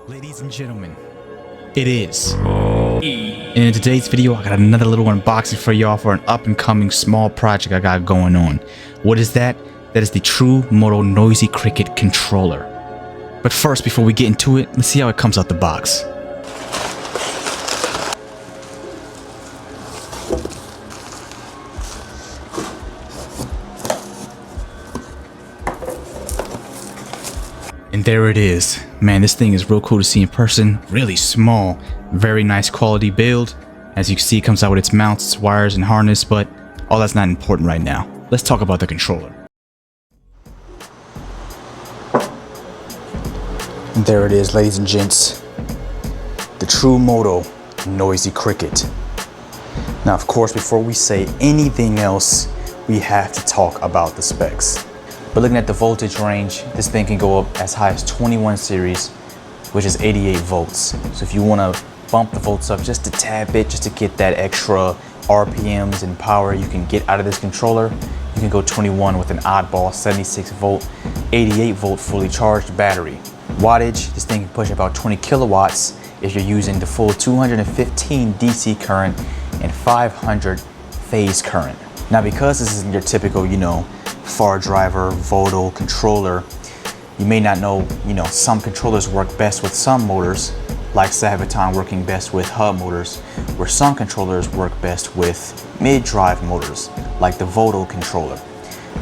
Ladies and gentlemen, it is. And in today's video, I got another little unboxing for y'all for an up-and-coming small project I got going on. What is that? That is the TruMoto Noisy Cricket controller. But first, before we get into it, let's see how it comes out the box. And there it is. Man, this thing is real cool to see in person. Really small, very nice quality build. As you can see, it comes out with its mounts, its wires, and harness, but all that's not important right now. Let's talk about the controller. And there it is, ladies and gents. The TruMoto Noisy Cricket. Now, of course, before we say anything else, we have to talk about the specs. But looking at the voltage range, this thing can go up as high as 21 series, which is 88 volts. So if you want to bump the volts up just a tad bit, just to get that extra RPMs and power you can get out of this controller, you can go 21 with an oddball 76 volt, 88 volt fully charged battery. Wattage, this thing can push about 20 kilowatts if you're using the full 215 DC current and 500 phase current. Now, because this isn't your typical, far driver Voto controller, you may not know, some controllers work best with some motors, like Sabaton working best with hub motors, where some controllers work best with mid-drive motors, like the Voto controller.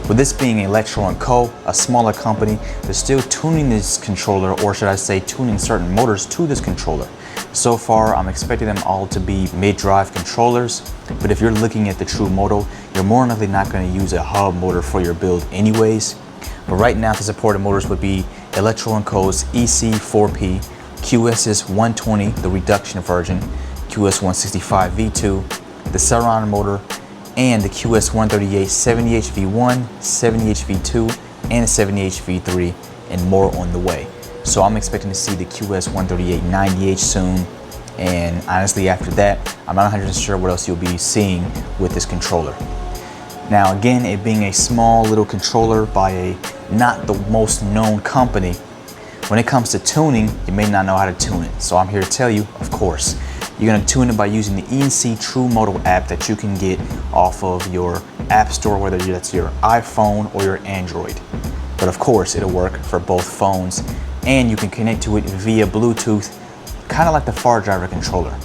With this being Electro & Co., a smaller company, they're still tuning this controller, or should I say tuning certain motors to this controller. So far, I'm expecting them all to be mid-drive controllers, but if you're looking at the TruMoto, you're more than likely not going to use a hub motor for your build anyways. But right now, the supported motors would be Electro & Co.'s EC4P, QS's 120, the reduction version, QS 165 V2, the Surround motor, and the QS 138 70HV1, 70HV2, and 70HV3, and more on the way. So I'm expecting to see the QS 138 90H soon, and honestly after that, I'm not 100% sure what else you'll be seeing with this controller. Now again, it being a small little controller by a not the most known company, when it comes to tuning, you may not know how to tune it. So I'm here to tell you, of course, you're gonna tune it by using the ENC TruMoto app that you can get off of your app store, whether that's your iPhone or your Android. But of course, it'll work for both phones, and you can connect to it via Bluetooth, kind of like the far driver controller.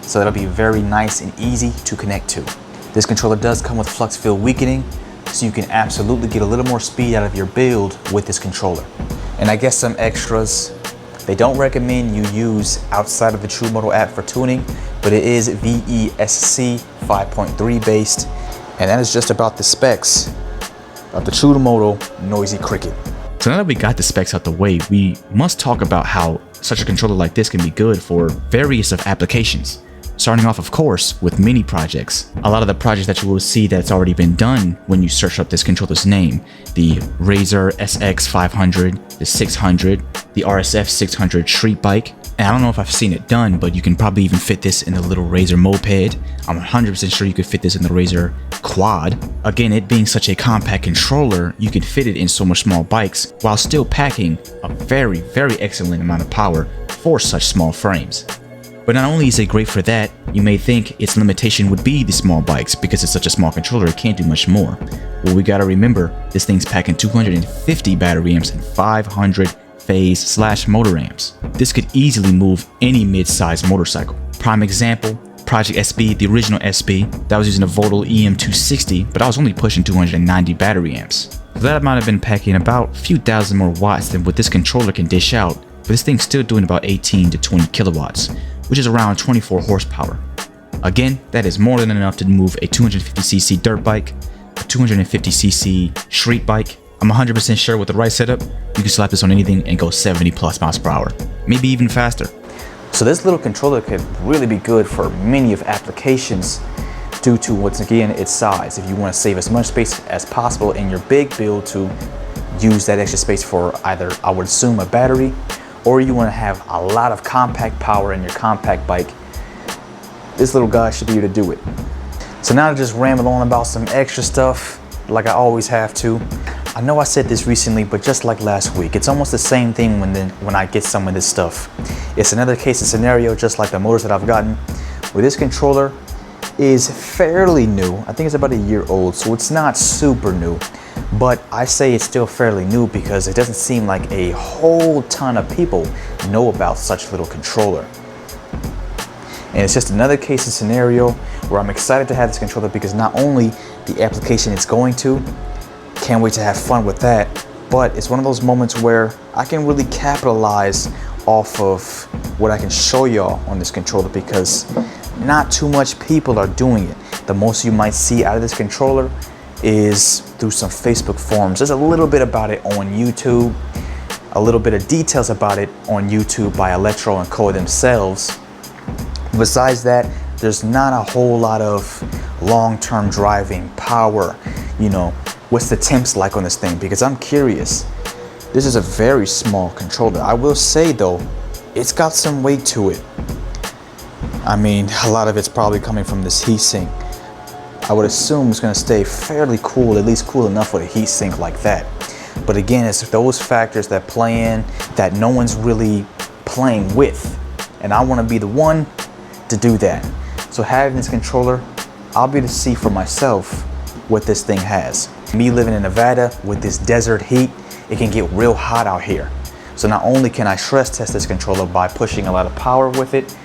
So it'll be very nice and easy to connect to. This controller does come with flux field weakening, so you can absolutely get a little more speed out of your build with this controller. And I guess some extras, they don't recommend you use outside of the TruMoto app for tuning, but it is VESC 5.3 based, and that is just about the specs of the TruMoto Noisy Cricket. So now that we got the specs out the way, we must talk about how such a controller like this can be good for various of applications. Starting off, of course, with mini projects. A lot of the projects that you will see that's already been done when you search up this controller's name, the Razor SX 500, the 600, the RSF 600 street bike. And I don't know if I've seen it done, but you can probably even fit this in the little Razor moped. I'm 100% sure you could fit this in the Razor quad. Again, it being such a compact controller, you can fit it in so much small bikes while still packing a very, very excellent amount of power for such small frames. But not only is it great for that, you may think its limitation would be the small bikes because it's such a small controller, it can't do much more. Well, we gotta remember, this thing's packing 250 battery amps and 500 phase/motor amps. This could easily move any mid-sized motorcycle. Prime example, Project SB, the original SB, that was using a Voto EM260, but I was only pushing 290 battery amps. So that might have been packing about a few thousand more watts than what this controller can dish out, but this thing's still doing about 18 to 20 kilowatts, which is around 24 horsepower. Again, that is more than enough to move a 250cc dirt bike, a 250cc street bike. I'm 100% sure with the right setup, you can slap this on anything and go 70 plus miles per hour, maybe even faster. So this little controller could really be good for many of applications due to, once again, its size. If you want to save as much space as possible in your big build to use that extra space for either, I would assume, a battery, or you want to have a lot of compact power in your compact bike, this little guy should be able to do it. So now to just ramble on about some extra stuff like I always have to, I know I said this recently, but just like last week, it's almost the same thing when I get some of this stuff. It's another case and scenario, just like the motors that I've gotten, where this controller is fairly new. I think it's about a year old, so it's not super new. But I say it's still fairly new because it doesn't seem like a whole ton of people know about such little controller. And it's just another case and scenario where I'm excited to have this controller because not only the application it's going to, can't wait to have fun with that, but it's one of those moments where I can really capitalize off of what I can show y'all on this controller because not too much people are doing it. The most you might see out of this controller is through some Facebook forums. There's a little bit about it on YouTube, a little bit of details about it on YouTube by Electro and Co themselves. Besides that, there's not a whole lot of long-term driving power, you know, what's the temps like on this thing, because I'm curious. This is a very small controller. I will say though, it's got some weight to it. I mean, a lot of it's probably coming from this heatsink. I would assume it's gonna stay fairly cool, at least cool enough with a heatsink like that. But again, it's those factors that play in that no one's really playing with. And I wanna be the one to do that. So having this controller, I'll be able to see for myself what this thing has. Me living in Nevada with this desert heat, it can get real hot out here. So not only can I stress test this controller by pushing a lot of power with it,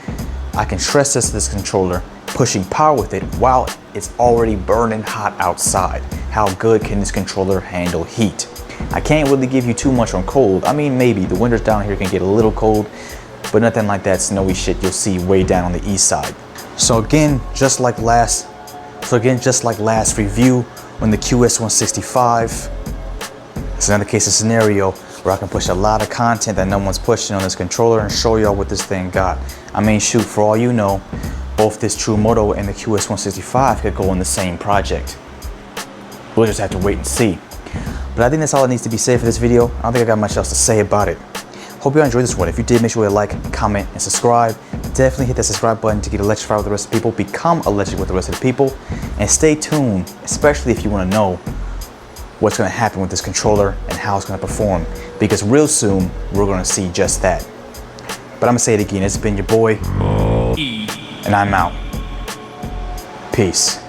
I can stress test this controller pushing power with it while it's already burning hot outside. How good can this controller handle heat? I can't really give you too much on cold. I mean, maybe the winters down here can get a little cold, but nothing like that snowy shit you'll see way down on the east side. So again, just like last review on the QS165, it's another case of scenario where I can push a lot of content that no one's pushing on this controller and show y'all what this thing got. I mean, shoot, for all you know, both this TruMoto and the QS165 could go in the same project. We'll just have to wait and see. But I think that's all that needs to be said for this video. I don't think I got much else to say about it. Hope you enjoyed this one. If you did, make sure to like, comment, and subscribe. Definitely hit that subscribe button to get electrified with the rest of the people, become electric with the rest of the people, and stay tuned, especially if you want to know what's going to happen with this controller and how it's going to perform, because real soon we're going to see just that. But I'm going to say it again, it's been your boy, and I'm out. Peace.